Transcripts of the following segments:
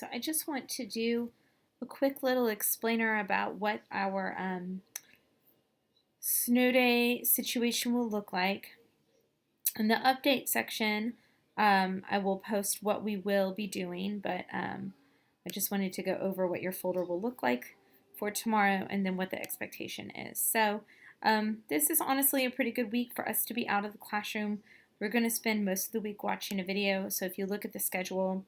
So I just want to do a quick little explainer about what our snow day situation will look like. In the update section, I will post what we will be doing, but I just wanted to go over what your folder will look like for tomorrow and then what the expectation is. So this is honestly a pretty good week for us to be out of the classroom. We're going to spend most of the week watching a video, so if you look at the schedule,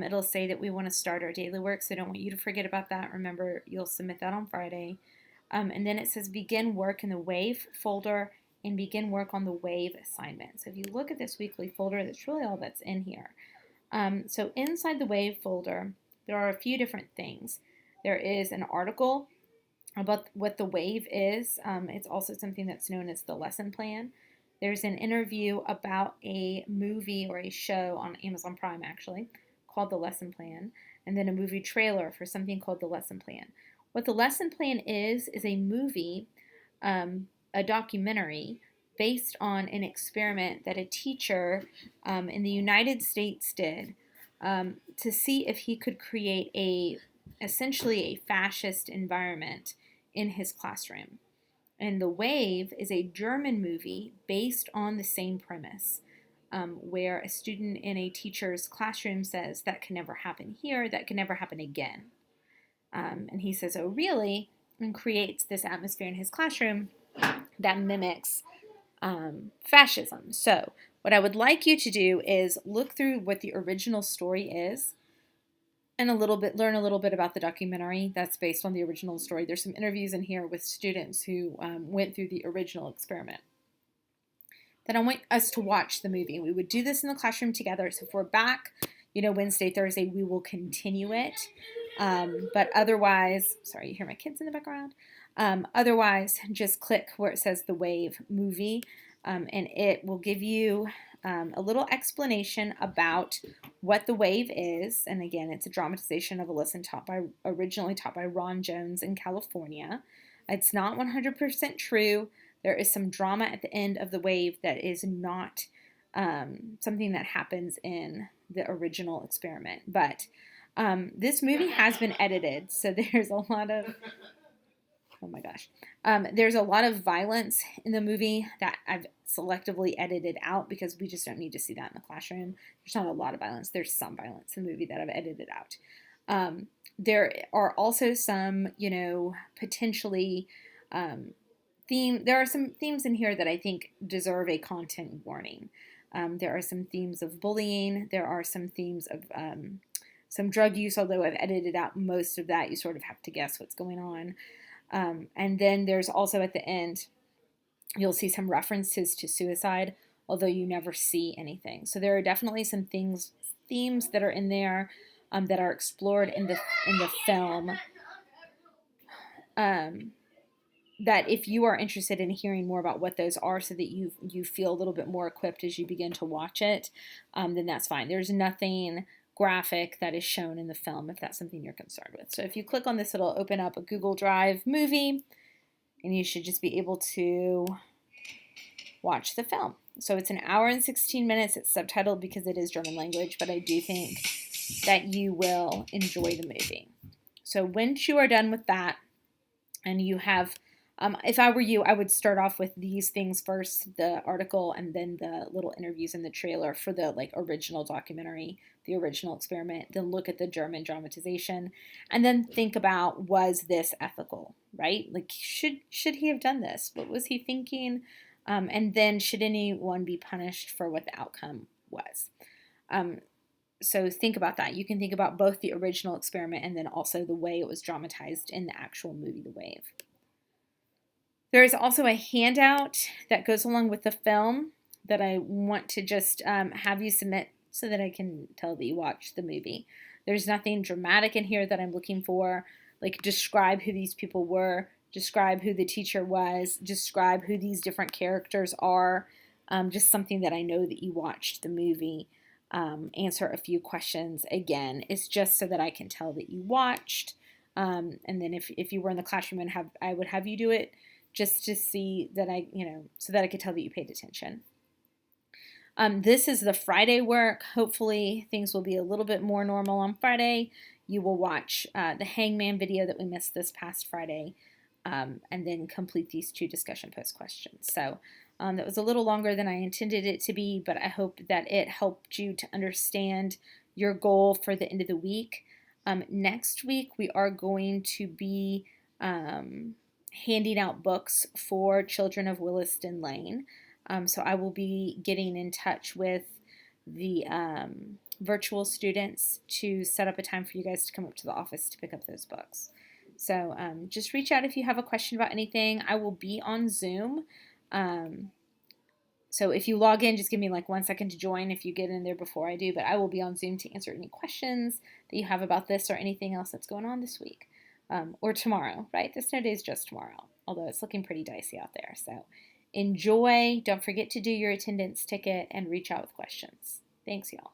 it'll say that we want to start our daily work, so I don't want you to forget about that. Remember, you'll submit that on Friday. And then it says begin work in the WAVE folder and begin work on the WAVE assignment. So if you look at this weekly folder, that's really all that's in here. So inside the WAVE folder, there are a few different things. There is an article about what the WAVE is. It's also something that's known as the lesson plan. There's an interview about a movie or a show on Amazon Prime, actually, called The Lesson Plan, and then a movie trailer for something called The Lesson Plan. What The Lesson Plan is a movie, a documentary, based on an experiment that a teacher in the United States did to see if he could create essentially a fascist environment in his classroom. And The Wave is a German movie based on the same premise, where a student in a teacher's classroom says, that can never happen here, that can never happen again. And he says, oh, really? And creates this atmosphere in his classroom that mimics fascism. So what I would like you to do is look through what the original story is and learn a little bit about the documentary that's based on the original story. There's some interviews in here with students who went through the original experiment. Then I want us to watch the movie. We would do this in the classroom together. So if we're back, Wednesday, Thursday, we will continue it. But otherwise, sorry, you hear my kids in the background. Otherwise, just click where it says the WAVE movie, and it will give you a little explanation about what the WAVE is. And again, it's a dramatization of a lesson originally taught by Ron Jones in California. It's not 100% true. There is some drama at the end of the WAVE that is not something that happens in the original experiment. But this movie has been edited, so there's a lot of, oh my gosh, there's a lot of violence in the movie that I've selectively edited out because we just don't need to see that in the classroom. There's not a lot of violence. There's some violence in the movie that I've edited out. There are also some, potentially there are some themes in here that I think deserve a content warning. There are some themes of bullying. There are some themes of some drug use, although I've edited out most of that. You sort of have to guess what's going on. And then there's also at the end, you'll see some references to suicide, although you never see anything. So there are definitely some themes that are in there that are explored in the film. That if you are interested in hearing more about what those are so that you feel a little bit more equipped as you begin to watch it, then that's fine. There's nothing graphic that is shown in the film if that's something you're concerned with. So if you click on this, it'll open up a Google Drive movie, and you should just be able to watch the film. So it's an hour and 16 minutes. It's subtitled because it is German language, but I do think that you will enjoy the movie. So once you are done with that, and you have, if I were you, I would start off with these things first, the article, and then the little interviews in the trailer for the original documentary, the original experiment. Then look at the German dramatization, and then think about, was this ethical, right? Should he have done this? What was he thinking? And then should anyone be punished for what the outcome was? So think about that. You can think about both the original experiment and then also the way it was dramatized in the actual movie, The Wave. There is also a handout that goes along with the film that I want to just have you submit so that I can tell that you watched the movie. There's nothing dramatic in here that I'm looking for, describe who these people were, describe who the teacher was, describe who these different characters are, just something that I know that you watched the movie. Answer a few questions. Again, it's just so that I can tell that you watched. And then if you were in the classroom and I would have you do it just to see that so that I could tell that you paid attention. This is the Friday work. Hopefully things will be a little bit more normal on Friday. You will watch the Hangman video that we missed this past Friday, and then complete these 2 discussion post questions. So that was a little longer than I intended it to be, but I hope that it helped you to understand your goal for the end of the week. Next week, we are going to be handing out books for children of Williston Lane. So I will be getting in touch with the virtual students to set up a time for you guys to come up to the office to pick up those books. So just reach out if you have a question about anything. I will be on Zoom. So if you log in, just give me like 1 second to join if you get in there before I do. But I will be on Zoom to answer any questions that you have about this or anything else that's going on this week. Or tomorrow, right? The snow day is just tomorrow, although it's looking pretty dicey out there. So enjoy. Don't forget to do your attendance ticket and reach out with questions. Thanks, y'all.